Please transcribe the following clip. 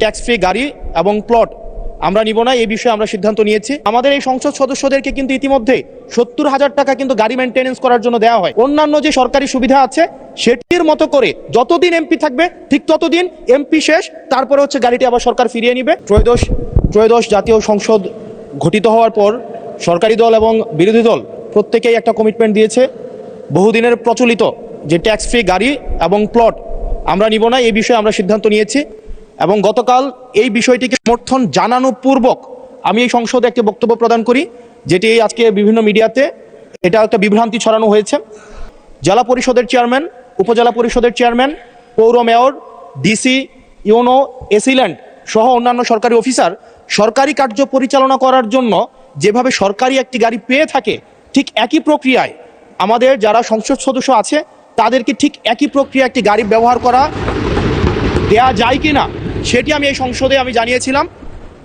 Tax free গাড়ি এবং plot আমরা নিব না, এই বিষয়ে আমরা সিদ্ধান্ত নিয়েছি। আমাদের এই সংসদ সদস্যদেরকে কিন্তু ইতিমধ্যে 70,000 টাকা কিন্তু গাড়ি মেনটেনেন্স করার জন্য দেওয়া হয়। অন্যান্য যে সরকারি সুবিধা আছে সেটির মতো করে যতদিন এমপি থাকবে ঠিক ততদিন, এমপি শেষ তারপরে হচ্ছে গাড়িটি আবার সরকার ফিরিয়ে নিবে। ত্রয়োদশ জাতীয় সংসদ গঠিত হওয়ার পর সরকারি দল এবং বিরোধী দল প্রত্যেকেই একটা কমিটমেন্ট দিয়েছে, বহুদিনের প্রচলিত যে ট্যাক্স ফ্রি গাড়ি এবং প্লট আমরা নিব না, এই বিষয়ে আমরা সিদ্ধান্ত নিয়েছি। এবং গতকাল এই বিষয়টিকে সমর্থন জানানো পূর্বক আমি এই সংসদে একটি বক্তব্য প্রদান করি, যেটি আজকে বিভিন্ন মিডিয়াতে এটা একটা বিভ্রান্তি ছড়ানো হয়েছে। জেলা পরিষদের চেয়ারম্যান, উপজেলা পরিষদের চেয়ারম্যান, পৌর মেয়র, ডিসি, ইউনো, এসিল্যান্ড সহ অন্যান্য সরকারি অফিসার সরকারি কার্য পরিচালনা করার জন্য যেভাবে সরকারি একটি গাড়ি পেয়ে থাকে, ঠিক একই প্রক্রিয়ায় আমাদের যারা সংসদ সদস্য আছে তাদেরকে ঠিক একই প্রক্রিয়া একটি গাড়ি ব্যবহার করা দেয়া যায় কিনা সেটি আমি এই সংসদে জানিয়েছিলাম।